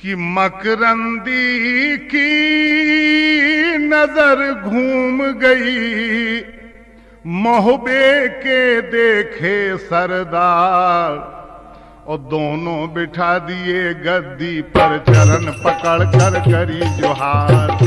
कि मकरंदी की नजर घूम गई, मोहबे के देखे सरदार, और दोनों बिठा दिए गद्दी पर, चरण पकड़ कर करी जोहार।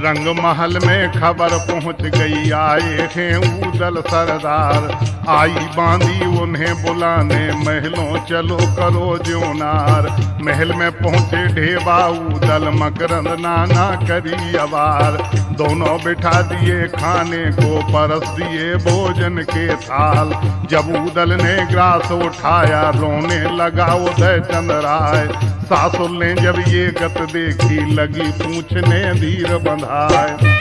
रंग महल में खबर पहुंच गई, आए हैं ऊदल सरदार। आई बांधी उन्हें बुलाने, महलों चलो करो ज्योनार। महल में पहुंचे ढेबा ऊदल, मकरंद नाना करी अवार। दोनों बिठा दिए खाने को, परस दिए भोजन के थाल। जब ऊदल ने ग्रास उठाया, रोने लगा उदय चंद राय। सासुर ने जब ये गत देखी, लगी पूछने धीर बंधाए।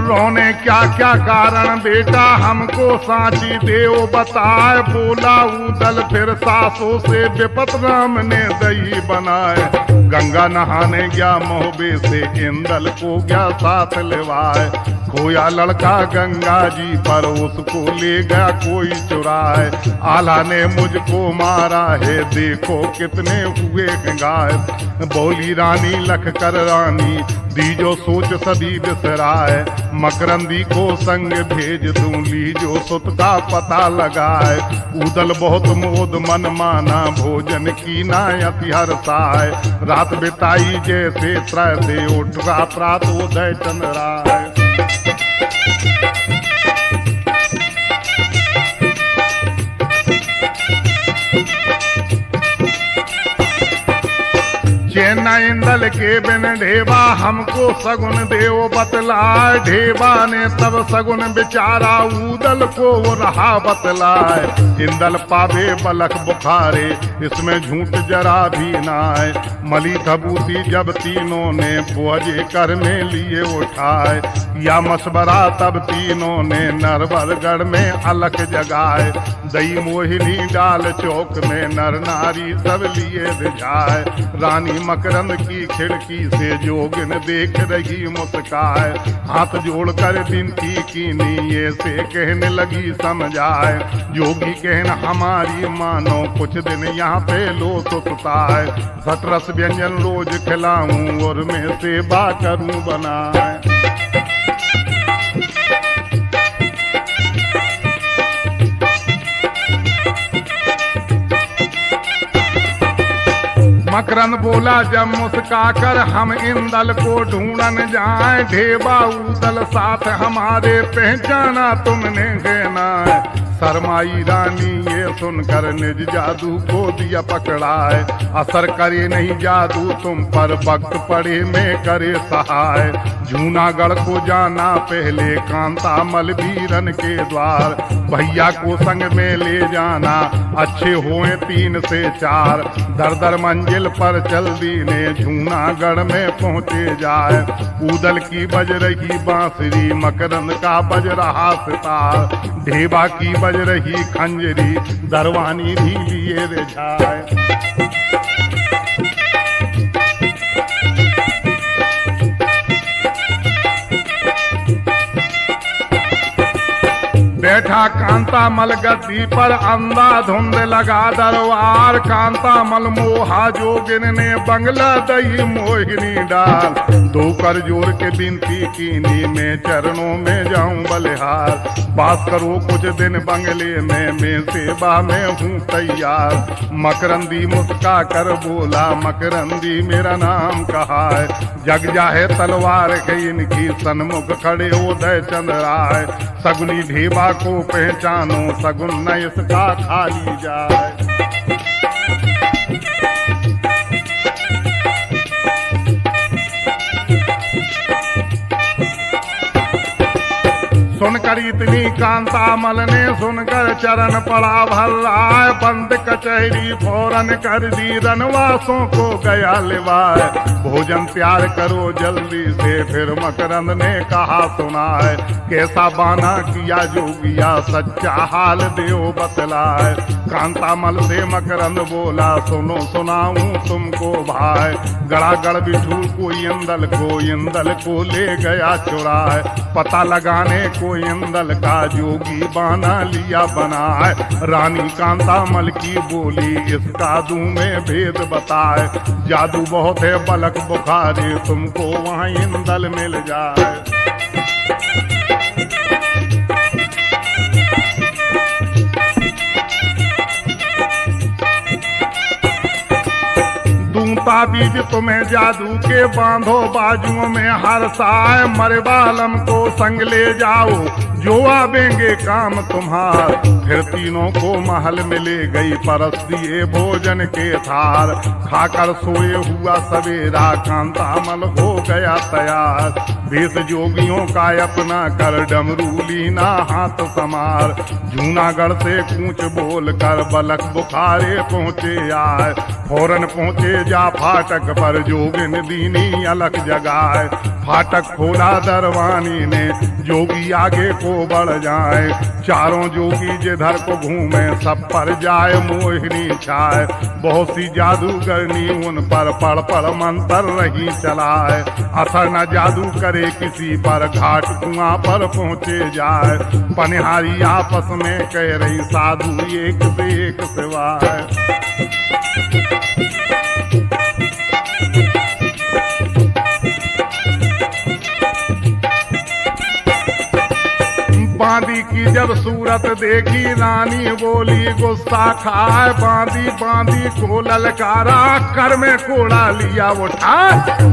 रोने क्या क्या कारण बेटा, हमको सांची देव बताए। बोला ऊदल फिर सासों से, विपत राम ने दही बनाए। गंगा नहाने गया मोहबे से, इंदल को गया साथ लेवाए। खोया लड़का गंगा जी पर, उसको ले गया कोई चुराए। आला ने मुझको मारा है, देखो कितने हुए गाय। बोली रानी लख कर रानी, दीजो सोच सभी बिसराए। मकरंदी को संग भेज दूं, लीजो सुत का पता लगाए। ऊदल बहुत मोद मन माना, भोजन की ना अति हर्षाए। रात बिताई जैसे त्रय से, उठा प्रात उदय चंद राय। चेन्ना इंदल के बिन ढेबा, हमको सगुन देव बतलाए। ढेबा ने तब सगुन बिचारा, ऊदल को वो रहा बतलाए। इंदल पावे बलख बुखारे, इसमें झूठ जरा भी नाए। मली थबूती जब तीनों ने, बोझे कर में लिए उठाए। या मशवरा तब तीनों ने, नरवरगढ़ में अलख जगाए। दई मोहिनी डाल चौक में, नर नारी सब लिए रिझाए। रानी मकरंद की खिड़की से, जोगिन देख रही मुस्काए। हाथ जोड़कर विनती कीनी, ये से कहने लगी समझाए। जोगी कहना हमारी मानो, कुछ दिन यहाँ पे लो सुताए। सटरस व्यंजन रोज खिलाऊं, और मैं सेवा करूं बनाए। मकरंद बोला जब मुस्का कर, हम इंदल को ढूंढन जाए। ढेबा ऊदल साथ हमारे, पहचाना तुमने कहना है। शर्माई रानी ये सुनकर, निज जादू को दिया पकड़ाए। असर करे नहीं जादू तुम पर, वक्त पड़े में करे सहाय। जूनागढ़ को जाना पहले, कांता मल वीरन के द्वार। भैया को संग में ले जाना, अच्छे हुए 3 से 4। दर दर मंजिल पर चल दीने, जूनागढ़ में पहुँचे जाए। ऊदल की बज रही बांसुरी, मकरंद का बज रहा सितार। ढेबा की बज रही खंजरी, दरवानी भी लिए रिझाए। बैठा कांता मल गद्दी पर, अंधाधुंध लगा दरबार। कांता मल मोहा जोगिन ने, बंगला दई मोहिनी डाल। दो कर जोर के बिनती कीनी, मैं चरणों में जाऊं बलिहार। बात करो कुछ दिन बंगले में, मैं सेवा में हूँ तैयार। मकरंदी मुस्का कर बोला, मकरंदी मेरा नाम कहा है। जग जाहे तलवार के इनकी, सन्मुख खड़े उदय चंद राय। सगुनी ढेबा को पहचानो, सगुन न इसका खाली जाए। सुनकर इतनी कांतामल ने सुनकर चरण पड़ा भर रहा, बंद कचहरी फौरन कर दी, रनवासों को गया लिवाए। भोजन तैयार करो जल्दी से, फिर मकरंद ने कहा सुनाए, कैसा बाना किया जोगिया सच्चा हाल देव बतलाए। कांतामल से मकरंद बोला, सुनो सुनाऊं तुमको भाई, गड़ागड़ बिठूर को इंदल को ले गया चुराए। पता लगाने को इंदल का जोगी बाना लिया बनाए। रानी कांतामल की बोली, इसका दूं में भेद बताए। जादू बहुत है बलक बुखारे, तुमको वहाँ इंदल मिल जाए। ताबीज तुम्हें जादू के बांधो बाजुओं में हर साय, मरबालम को संग ले जाओ जो आवेंगे काम तुम्हार। फिर तीनों को महल में ले गई, परस दिए भोजन के थार। खाकर सोए हुआ सवेरा, कांतामल हो गया तैयार। भेष जोगियों का अपना कर, डमरू लीना हाथ समार। जूनागढ़ से कूच बोल कर, बलक बुखारे पहुँचे आए। फौरन पहुँचे जा फाटक पर, जोगिन दीनी अलग जगाए। फाटक खोला दरवानी ने, जोगी आगे को बढ़ जाए। चारों जोगी जिधर को घूमे, सब पर जाए मोहिनी छाए। बहुत सी जादूगरनी उन पर पड़ पड़ मंत्र रही चलाए। असर न जादू करे किसी पर, घाट कुआं पर पहुँचे जाए। पनिहारी आपस में कह रही, साधु एक से एक सिवाय। बांदी की जब सूरत देखी, रानी बोली गुस्सा खाए। बांदी बांदी को ललकारा, कर में कोड़ा लिया उठा।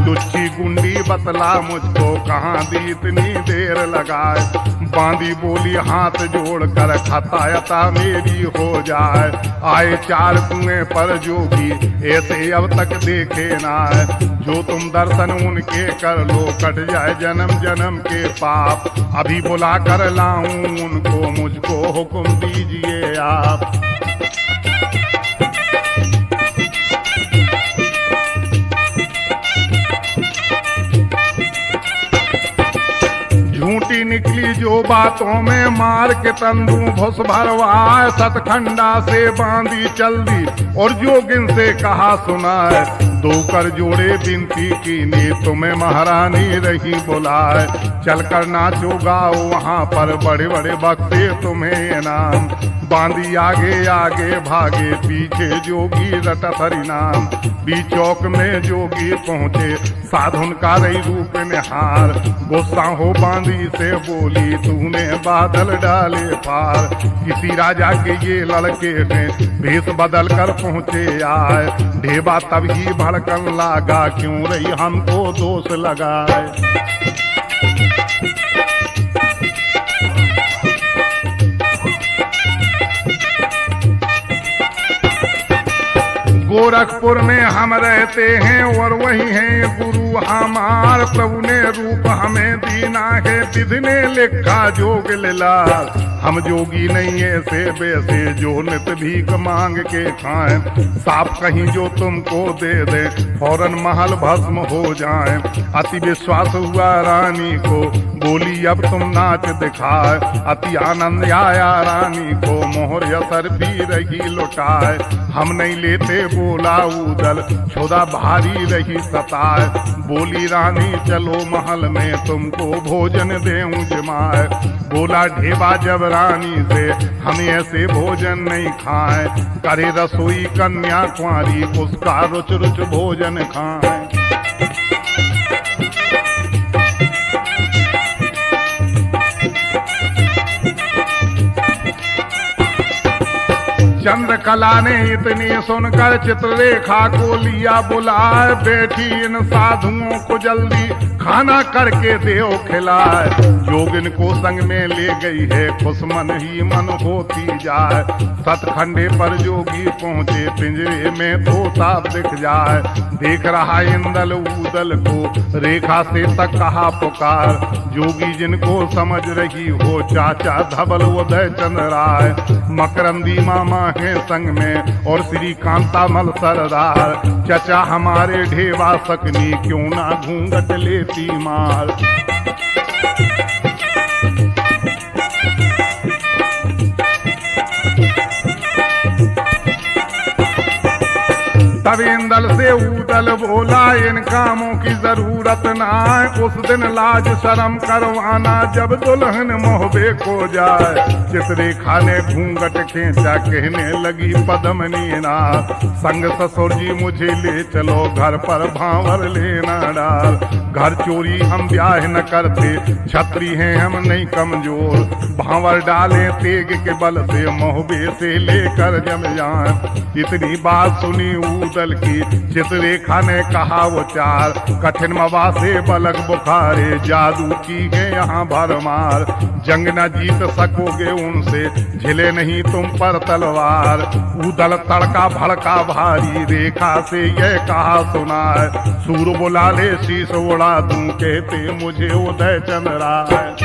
लुच्ची गुंडी बतला मुझको, कहाँ दी इतनी देर लगाए। बांदी बोली हाथ जोड़ कर, खतायता मेरी हो जाए। आए चार कुएं पर जोगी, ऐसे अब तक देखे ना है। जो तुम दर्शन उनके कर लो, कट जाए जन्म जन्म के पाप। अभी बुला कर लाऊं उनको, मुझको हुक्म दीजिए आप। झूठी निकली जो बातों में, मार के तंदू भुस भरवाए। सतखंडा से बांधी चल दी, और जोगिन से कहा सुनाए। दो कर जोड़े बिनती की नी, तुम्हें महारानी रही बुलाए। चल कर नाचो गाओ वहाँ पर, बड़े बड़े बख्शे तुम्हें इनाम। बांदी आगे आगे भागे, पीछे जोगी रटत हरि नाम। बीच चौक में जोगी पहुँचे, साधुन का रही रूप निहार। गुस्सा हो बांदी से बोली, तूने बादल डाले पार। किसी राजा के ये लड़के हैं, भेष बदल कर पहुँचे आए। ढेबा तभी भड़कन लागा, क्यों रही हमको दोष लगाए। गोरखपुर में हम रहते हैं, और वही हैं गुरु हमार। प्रभु ने रूप हमें दीना है, विधि ने लिखा जोग लीला। हम जोगी नहीं ऐसे वैसे, जो नित भीख मांग के खाएं। साफ कहीं जो तुमको दे दे, फौरन महल भस्म हो जाए। अति विश्वास हुआ रानी को, बोली अब तुम नाच दिखाए। अति आनंद आया रानी को, मोहर असर भी रही लुटाए। हम नहीं लेते बोला उदल, छुदा भारी रही सताए। बोली रानी चलो महल में, तुमको भोजन देऊं जमाए। बोला ढेबा जब रानी से, हम ऐसे भोजन नहीं खाएं। करे रसोई कन्या कुंवारी, उसका रुच रुच भोजन खाएं। चंद्रकला ने इतनी सुनकर चित्ररेखा को लिया बुलाए, बैठी इन साधुओं को जल्दी खाना करके देओ खिलाए। जोगिन को संग में ले गई है, खुश मन ही मन होती जाए। सतखंडे पर जोगी पहुँचे, पिंजरे में तोता दिख जाए। देख रहा इंदल ऊदल को, रेखा से तक कहा पुकार। जोगी जिनको समझ रही हो, चाचा धवल उदय चंद्र राय। मकरंदी मामा है संग में और श्री कांतामल सरदार। चचा हमारे ढेवा सकनी, क्यों ना घूंघट लेती मार। तब इंदल से ऊदल बोला, इन कामों की जरूरत ना है। उस दिन लाज शर्म करवाना, जब दुल्हन मोहबे को जाए। चित्ररेखा ने घूंघट खींचा, कहने लगी पद्मनी ना। संग ससुर जी मुझे ले चलो, घर पर भांवर लेना डाल। घर चोरी हम ब्याह न करते, छत्री हैं हम नहीं कमजोर। भांवर डाले तेग के बल से, मोहबे से लेकर जम जाए। इतनी बात सुनी ऊदल की, चित्ररेखा ने कहा वो चार। कठिन मवा से बलक बुखारे, जादू की है यहाँ भरमार। जंग न जीत सकोगे उनसे, झिले नहीं तुम पर तलवार। ऊदल तड़का भड़का भारी, रेखा से यह कहा सुनाए। सूर बुला ले शीश उड़ा दूं, कहते मुझे उदय चंद्र राय।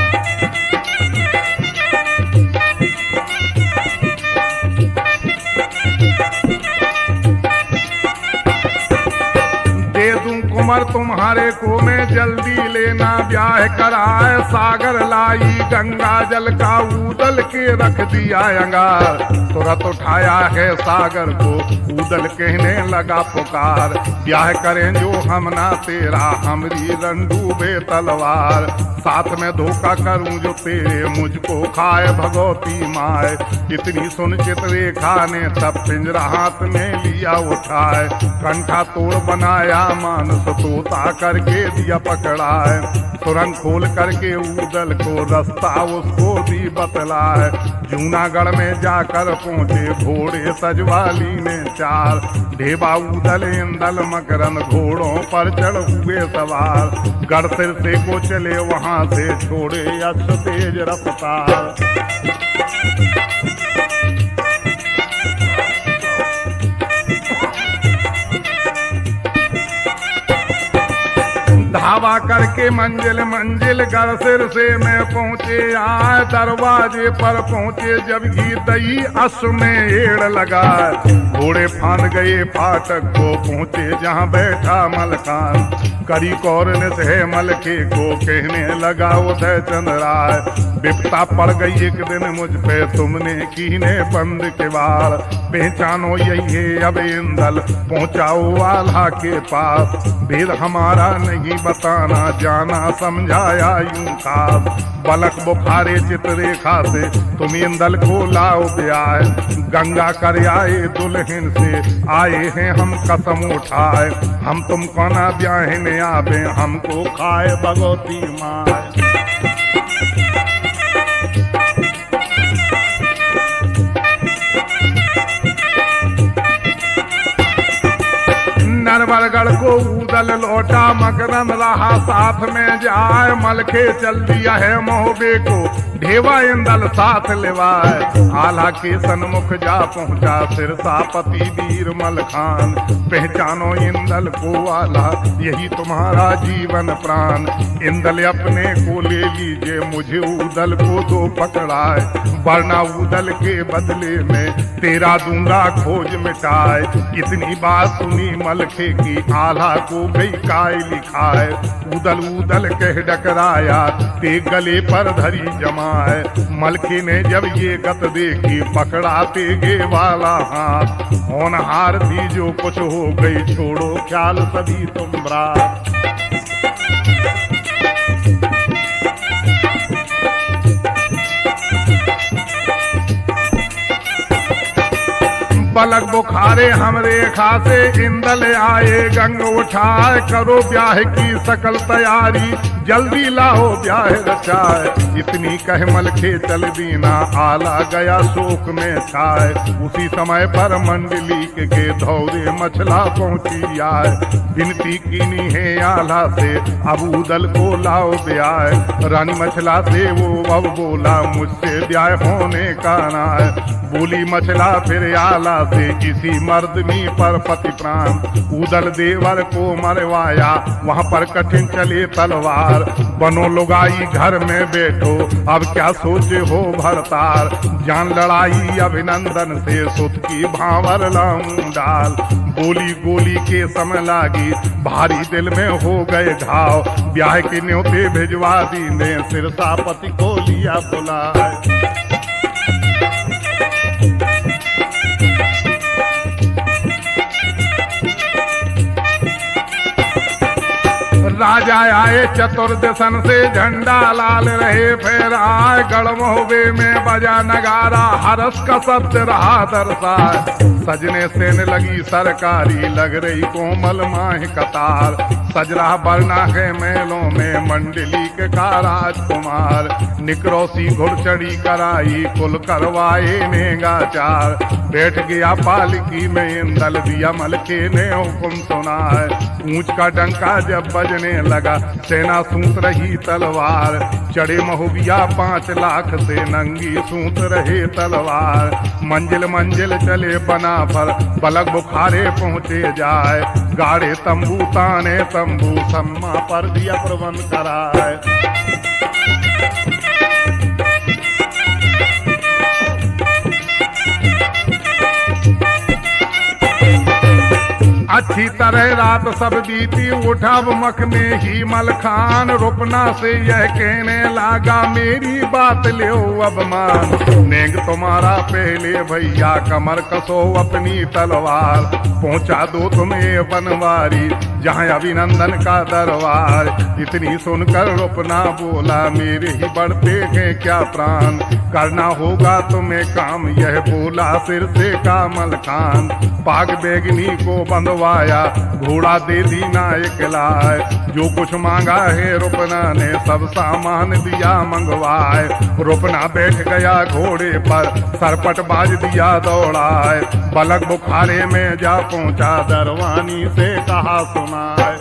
कुंवर तुम्हारे को मैं जल्दी लेना ब्याह कराए। सागर लाई गंगा जल का, ऊदल के रख दिया अंगार। तुरंत उठाया है सागर को, ऊदल कहने लगा पुकार। ब्याह करें जो हम ना तेरा, हमरी रंडूबे तलवार। साथ में धोखा करूं जो तेरे, मुझको खाए भगवती माए। इतनी सुन चित्ररेखा ने तब पिंजरा हाथ में लिया उठाए। कंठा तोड़ बनाया मानस, तोता करके दिया पकड़ाए। तुरंत खोल करके ऊदल को, रास्ता उसको दी बतलाए। जूनागढ़ में जाकर पहुंचे, घोड़े सजवाली ने चार। ढेबा ऊदल इंदल मकरंद, घोड़ों पर चढ़ हुए सवार। गढ़ सिर से को चले, वहां से छोड़े अश्व तेज रफ्तार। धावा करके मंजिल मंजिल घर सिर से मैं पहुँचे। आए दरवाजे पर पहुँचे, जब घी दही अश्व में एड़ लगा। घोड़े फान गए फाटक को, पहुँचे जहाँ बैठा मलखान। करी कौरन से मलके को, कहने लगा उदय चंद्र राय। विपता पड़ गई एक दिन मुझ पे, तुमने कीने बंद के बार। पहचानो यही है अब इंदल, पहुँचाओ आल्हा के पास। भेद हमारा नहीं बताना, जाना समझाया यूं खास। बलक बुखारे चित्ररेखा से, तुम इंदल को लाओ ब्याह। गंगा कर आए दुल्हन से, आए हैं हम कसम उठाए। हम तुमको ना ब्याहने आवे, हमको खाए भगवती माए। नरवरगढ़ को ऊदल लौटा, मकरंद रहा साथ में जाए। मलखे चल दिया है मोहबे को, ढेवा इंदल साथ लेवाए। आल्हा के सन्मुख जा पहुंचा, सिरसापति वीर मलखान। पहचानो इंदल को आल्हा, यही तुम्हारा जीवन प्राण। इंदल अपने को ले लीजिए, मुझे ऊदल को दो पकड़ाए। वरना ऊदल के बदले में तेरा दूंगा खोज मिटाए। इतनी बात सुनी मलखे की, आल्हा को गई काय लिखाए। ऊदल ऊदल कह डकराया, ते गले पर धरी जमाए। मलखे ने जब ये गत देखी, पकड़ा तेगे वाला हाथ। होनहार थी जो कुछ हो गई, छोड़ो ख्याल सभी तुम रात। पलक बुखारे हमरे खासे इंदल आए गंग उठाए करो ब्याह की सकल तैयारी जल्दी लाओ ब्याह रचाए। इतनी कह मलखे चल दीना आला गया शोक में छाए। उसी समय पर मंडली के धौरे मछला पहुंची आए। विनती कीनी है आला से अब उदल को लाओ ब्याह। रानी मछला से वो अब बोला मुझसे ब्याह होने का ना है। बोली मछला फिर आला से किसी मर्दनी पर पति प्राण। उदल देवर को मरवाया वहां पर कठिन चले तलवार। बनो लुगाई घर में बैठो अब क्या सोचे हो भरतार। जान लड़ाई अभिनंदन से सुत की भावर लाऊं डाल। बोली गोली के समय लागी भारी दिल में हो गए घाव। ब्याह के न्योते भिजवा दी ने सिरसापति को लिया बुलाए। राजा आए चतुर्दशन से झंडा लाल रहे फहराए। गढ़मोहबे में बजा नगारा हरस का शब्द रहा दरसाए। सजने सेन लगी सरकारी लग रही कोमल माह कतार। सज रहा बरना है मेलों में मंडली के का राजकुमार। निकरोसी घुड़चड़ी कराई कुल करवाए नेगाचार। बैठ गया पालकी में इंदल दिया मलके ने हुक्म सुना है। ऊंच का डंका जब बजने लगा सेना सूत रही तलवार। चढ़े महुबिया 5 लाख से नंगी सूत रहे तलवार। मंजिल मंजिल चले बना पर पलक बुखारे पहुंचे जाए। गाड़े तंबू ताने तंबू सम्मा पर दिया प्रबंध कराए। अच्छी तरह रात सब बीती उठा मख में ही मलखान। रुपना से यह कहने लगा मेरी बात ले अब मान। नेग तुम्हारा पहले भैया कमर कसो अपनी तलवार। पहुंचा दो तुम्हें बनवारी जहां अभिनंदन का दरबार। इतनी सुनकर रुपना बोला मेरे ही बढ़ते हैं क्या प्राण। करना होगा तुम्हें काम यह बोला सिर से का मलखान। पाग बेगनी को बंधवाया घोड़ा दे दी नायक लाए। जो कुछ मांगा है रुपना ने सब सामान दिया मंगवाए। रुपना बैठ गया घोड़े पर सरपट बाज दिया दौड़ाए। पलक बुखारे में जा पहुंचा दरवानी से कहा सुनाए।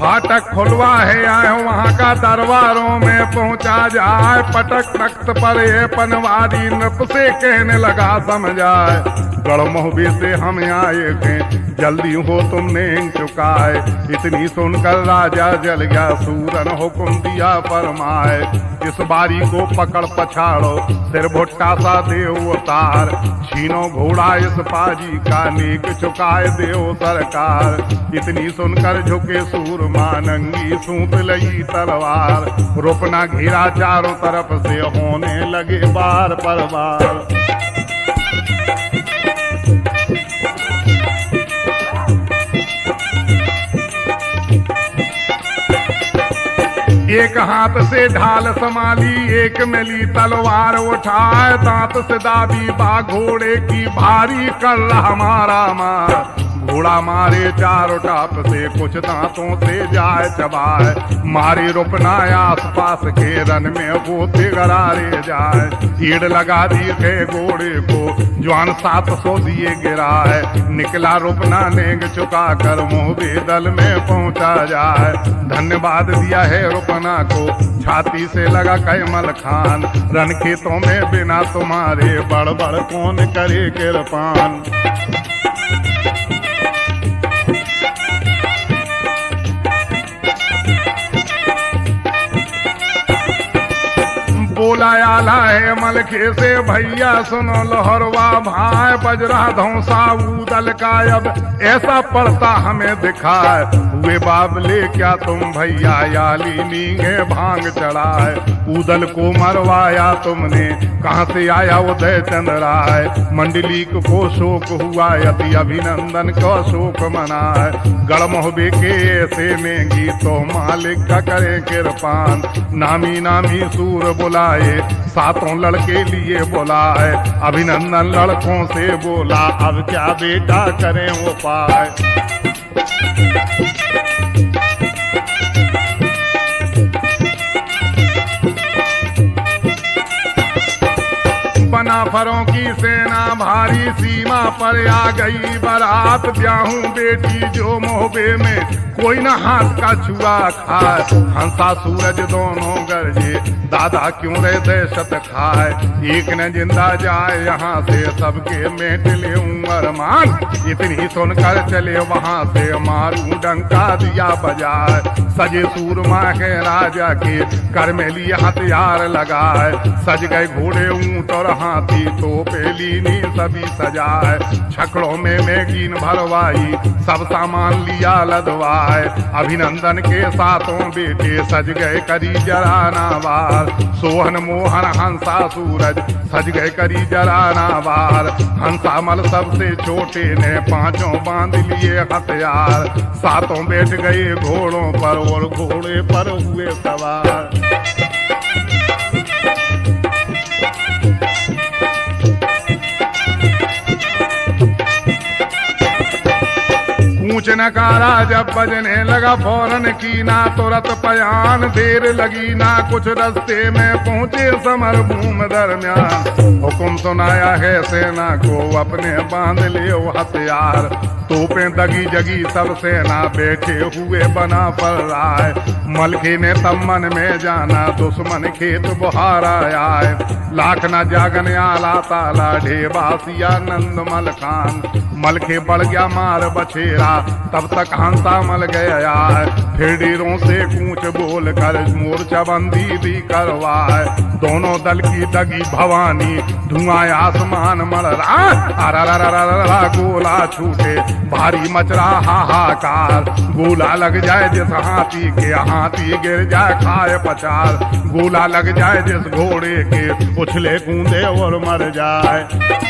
फाटक खुलवा है आए वहां का दरबारों में पहुंचा जाए। पटक तख्त पर ये पनवारी नृप से कहने लगा समझाए। गढ़मोहबे से हम आए थे जल्दी हो तुमने चुकाए। इतनी सुनकर राजा जल गया सूरन हुक्म दिया फरमाए। इस बारी को पकड़ पछाड़ो सिर भुट्टा सा देव उतार। छीनो घोड़ा इस पाजी का नेक चुकाए देव सरकार। इतनी सुनकर झुके सूरमा नंगी सूत लगी तलवार। रुपना घेरा चारों तरफ से होने लगे बार पर बार। एक हाथ से ढाल संभाली एक में ली तलवार उठाए। दांत से दाबी बा घोड़े की भारी कर रहा मारा मार। घोड़ा मारे चारों टाप से कुछ दांतों से जाए चबाए। मारे रुपना आस पास के रन में वो गरारे जाए। ईड़ लगा दी है घोड़े को जवान 700 दिए गिराए। निकला रुपना नेग चुका कर मोहबे दल में पहुंचा जाए। धन्यवाद दिया है रुपना को छाती से लगा कैमल खान। रन खेतों में बिना तुम्हारे बड़बड़ कौन करे किरपान। बोला आला है मलखे से भैया सुनो लहरवा भाई बजरा धौसा ऊदल का अब ऐसा पड़ता हमें दिखाए हुए बाबले क्या तुम भैया याली नींगे भांग चढ़ाए ऊदल को मरवाया तुमने कहाँ से आया उदय चंद्राय मंडली को शोक हुआ यदि अभिनंदन को शोक मनाए गढ़मोहबे के ऐसे में गीतो मालिक का करे कृपान नामी नामी सूर बुलाए सातों लड़के लिए बुलाए अभिनंदन लड़कों से बोला अब क्या बेटा करें वो पाए बनाफरों की सेना भारी सीमा पर आ गई बारात ब्याहूं बेटी जो मोहबे में कोई न हाथ का छुआ खाए हंसा सूरज दोनों गरजे दादा क्यों रहे दहशत खाए एक न जिंदा जाए यहाँ से सबके मेट ले अरमान इतनी सुनकर चले वहाँ से मारू डंका दिया बजाए सजे सूरमा के राजा के कर में लिए हथियार लगाए सज गए घोड़े ऊंट और हाथी तोपे लीनी सभी सजाए छकड़ों में मैगीन भरवाई सब सामान लिया लदवाए अभिनंदन के साथों बेटे सज गए करी जराना बार सोहन मोहन हंसा सूरज सज गए करी जराना बार हंसा मल सबसे छोटे ने पांचों बांध लिए हथियार सातों बैठ गए घोड़ों पर और घोड़े पर हुए सवार ऊंच नकारा जब बजने लगा फौरन की ना तुरंत पयान देर लगी ना कुछ रास्ते में पहुंचे समर भूमि दरमियान हुक्म सुनाया है सेना को अपने बांध ले हथियार तोपें दगी जगी सब सेना बैठे हुए बना पर राय मलखे ने तब मन में जाना दुश्मन खेत बुहारा आए लाख न जागन आला ताला ढेबासिया नंद मल खान मलखे बढ़ गया मार बछेरा तब तक हंसा मल गया फिर डीरों से कूच बोल कर मोर्चा बंदी भी करवाए दोनों दल की दगी भवानी धुआं आसमान मल रहा गोला छूटे भारी मच रहा हाहाकार गोला लग जाए जिस हाथी के हाथी गिर जाए खाए पचार गोला लग जाए जिस घोड़े के उछले कूदे और मर जाए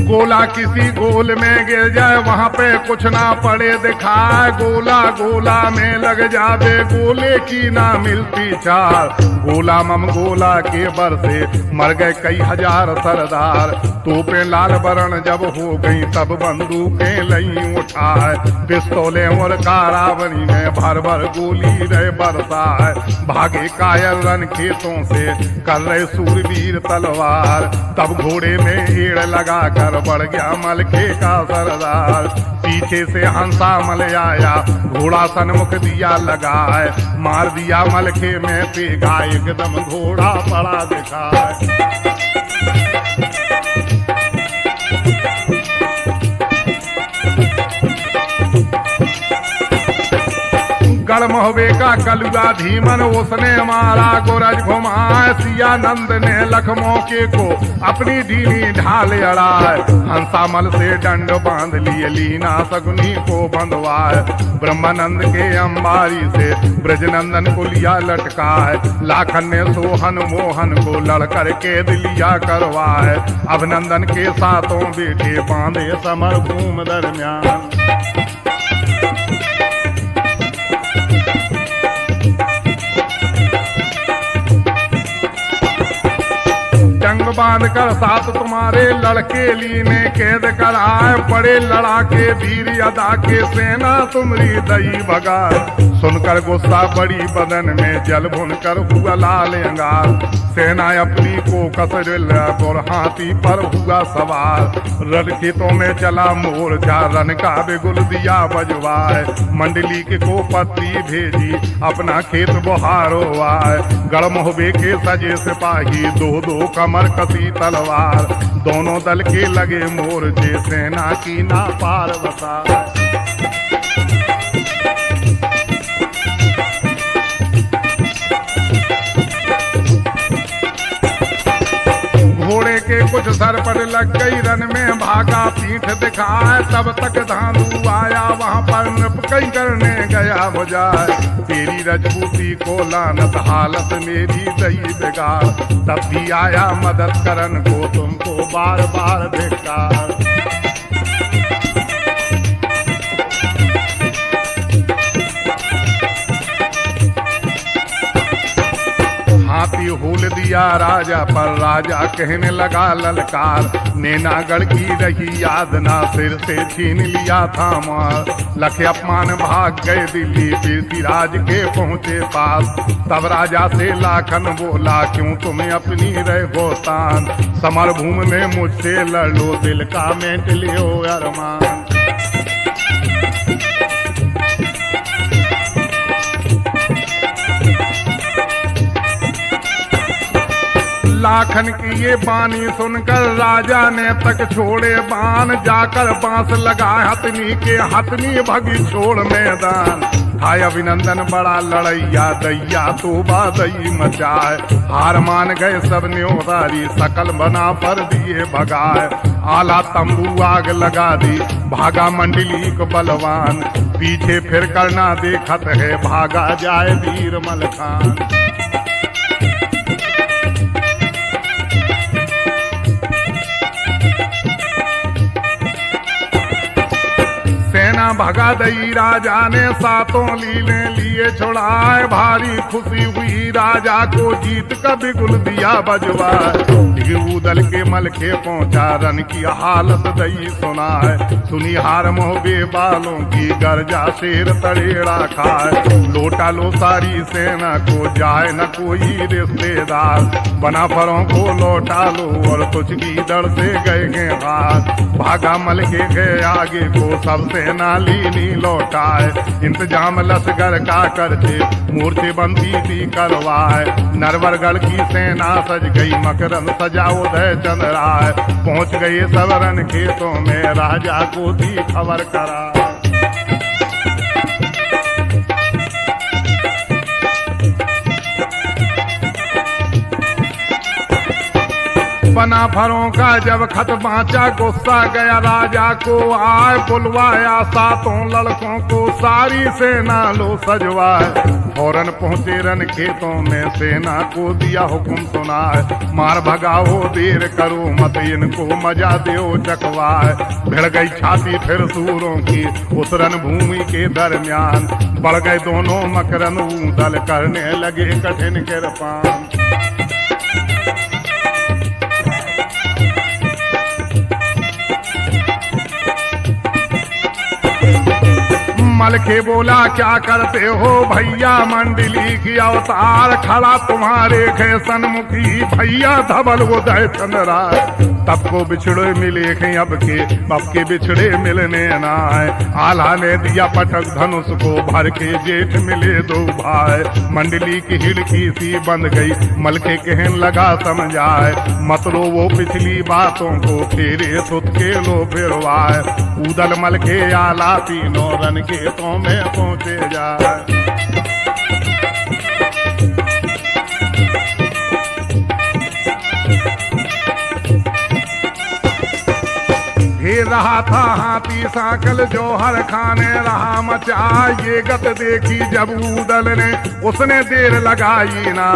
गोला किसी गोल में गिर जाए वहाँ पे कुछ ना पड़े दिखाए गोला गोला में लग जावे गोले की ना मिलती चार गोला मम गोला के बरसे मर गए कई हजार सरदार तोपें लाल बरण जब हो गई तब बंदूकें लई उठाए पिस्तौलें और कारावनी में भर भर गोली रहे बरसाए भागे कायल रन खेतों से कर रहे सूरवीर तलवार तब घोड़े में एड़ लगा कर बढ़ गया मलखे का सरदार पीछे से हंसा मल आया घोड़ा सन्मुख दिया लगाए मार दिया मलखे में पेगा एकदम घोड़ा पड़ा दिखाए गढ़मोहबे का कलुआ धीमन उसने मारा गोरज घुमाए सिया नंद ने लखमौके को अपनी ढीली ढाल अड़ाए हंसामल से दंड बांध लिए लीना सगुनी को बंधवाए ब्रह्मानंद के अंबारी से ब्रजनंदन को लिया लटकाए लाखन ने सोहन मोहन को लड़कर कैद लिया करवाए अभिनंदन के साथों बेटे बांधे समर भूमि दरमियान जंग बांध कर साथ तुम्हारे लड़के लीने कैद कराए पड़े लड़ाके वीर अदा के सेना तुमरी दई भगा सुनकर गुस्सा बड़ी बदन में जल भुन कर हुआ लाल अंगार सेना अपनी को कसर और हाथी पर हुआ सवार रण खेतों में चला मोर्चा रन का बिगुल दिया बजवाए मंडली के को पत्ती भेजी अपना खेत बुहारो आए गढ़मोहबे के सजे सिपाही दो दो कमर कसी तलवार दोनों दल के लगे मोर्चे सेना की ना पार बसा कुछ सरपट लग गई, रन में भागा पीठ दिखाए। तब तक धांधू आया वहां पर, नृप कई करने गया बुझाए। तेरी रजपूती को लानत, हालत मेरी दई बिगाड़। तब भी आया मदद करन को, तुमको बार बार धिक्कार। हाथी हूल दिया राजा पर, राजा कहने लगा ललकार। नैनागढ़ की रही याद ना, सिर से छीन लिया था मार। लखे अपमान भाग गए दिल्ली, पृथ्वीराज के पहुंचे पास। तब राजा से लाखन बोला, क्यों तुम्हें अपनी रहो तान। समर भूमि में मुझसे लड़ लो, दिल का मेंट लियो अरमान। लाखन की ये बानी सुनकर राजा ने तक छोड़े बाण। जाकर बांस लगाए हथनी के, हथनी भगी छोड़ मैदान। हाय अभिनंदन बड़ा लड़ैया, दैया तो बादई मचाए। हार मान गए सब न्योतारी, सकल बना पर दिए भगाए। आला तंबू आग लगा दी, भागा मंडली को बलवान। पीछे फिर करना देखत है, भागा जाए वीर मलखान। सेना भगा दई राजा ने, सातों लीले लिए छुड़ाए। भारी खुशी हुई राजा को, जीत का बिगुल दिया बजवाए। दल के मलखे पहुंचा, रन की हालत दई सुनाए। सुनी हार मोहबे बालों की, गर्जा शेर तड़ेड़ा खाए। लोटा लो सारी सेना को, जाए न कोई रिश्तेदार। बना फरों को लौटा लो, और तुझ की दड़ से गए हाथ। भागा मलके गए आगे को, सब सेना लीनी लौटाए। इंतजाम लश्कर का करते, मूर्ति बंदी थी करवाए। नरवरगढ़ की सेना सज गई, मकरंद सजा उदय चंद्राए। पहुंच गए सब रन खेतों में, राजा को दी खबर करा। बना फरों का जब खत बाँचा, गुस्सा गया राजा को आए। बुलवाया सातों लड़कों को, सारी सेना लो सजवाए। फौरन पहुंचे रन खेतों में, सेना को दिया हुक्म सुनाए। मार भगाओ देर करो मत, इनको मजा दो चकवाए। भिड़ गई छाती फिर सूरों की, उस रन भूमि के दरमियान। बढ़ गए दोनों मकरंद, ऊदल करने लगे कठिन किरपान। मलखे बोला, क्या करते हो भैया, मंडली की अवतार। खड़ा तुम्हारे खे सन्मुखी, भैया धवल उदय चंद्राए। तब को बिछड़े मिले खे, अब के बिछड़े मिलने न आए। आल्हा ने दिया पटक धनुष को, भर के जेठ मिले दो भाई। मंडली की हिड़की सी बंद गई, मलखे कहन लगा समझाए। मत लो वो पिछली बातों को, फेरे सुत के लो फिरवाए। ऊदल मलखे आला तीनों रन खेतों में पहुंचे जाए। घेर रहा था हाथी सांकल, जौहर खाने रहा मचा। ये गत देखी जब ऊदल ने, उसने देर लगाई ना।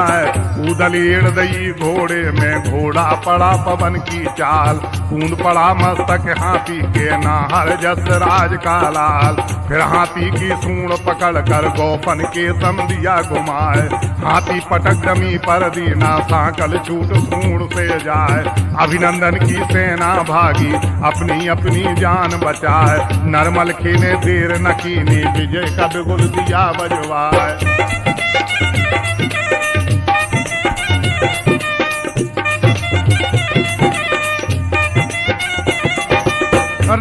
ऊदल एड़ दई घोड़े में, घोड़ा पड़ा पवन की चाल। कूद पड़ा मस्तक हाथी के, नाहर जस राज का लाल। फिर हाथी की सूंड पकड़ कर, गोफन के समदिया घुमाए। हाथी पटक जमी पर दीना, सांकल छूट सूंड से जाए। अभिनंदन की सेना भागी, अपनी अपनी जान बचाए। नरमल खेने देर न कीनी, विजय का बिगुल दिया बजवाए।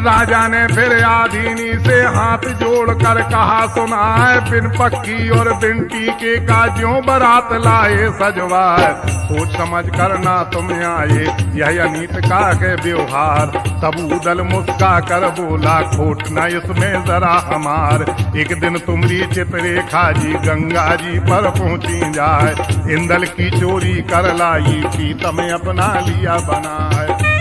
राजा ने फिर आधीनी से हाथ जोड़कर कहा, सुनाए। बिन पक्की और बिन टीके का ज्यों बारात लाए सजवाए। सोच समझ करना तुम आए, यह अनीत का के व्यवहार। तब ऊदल मुस्का कर बोला, खोट न इसमें जरा हमार। एक दिन तुम्हारी चित्ररेखा जी, गंगा जी पर पहुंची जाए। इंदल की चोरी कर लाई, प्रीतम अपना लिया बनाए।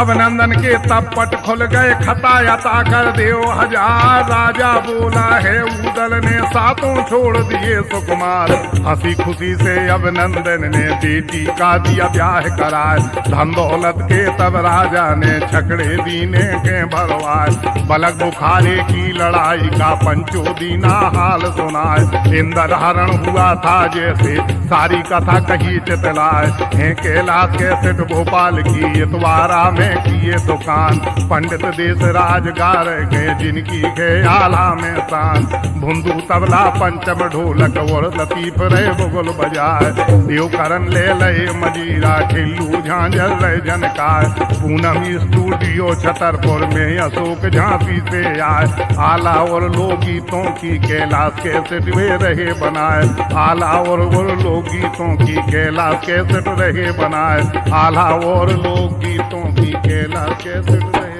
अभिनंदन के तब पट खुल गए, खता यता कर देव हजार। राजा बोला है ऊदल ने सातों छोड़ दिए सुकुमार। हंसी खुशी से अभिनंदन ने बेटी का दिया ब्याह कराए। धन दौलत के तब राजा ने छकड़े दीने के भरवाए। बलक बुखारे की लड़ाई का पंचो दीना हाल सुनाए। इंद्र हरण हुआ था जैसे सारी कथा कही चितलाए। हैं कैलाश के सिट भोपाल की इतवारा में किए दुकान। पंडित देश राजगार गए जिनकी गए आला में शान। भुंदू तबला पंचम ढोलक और लतीफ रहे बुगुल बजाए। देव करण ले लए मजीरा खिल्लू झांझर रहे जनकार। पूनम स्टूडियो छतरपुर में अशोक झांसी से आए। आला और लोकगीतों की कैलाश के सिट वे रहे बनाए। आला और लोकगीतों की कैलाश के सिट रहे बनाए। आला और लोकगीतों की कैलाश के सिट रहे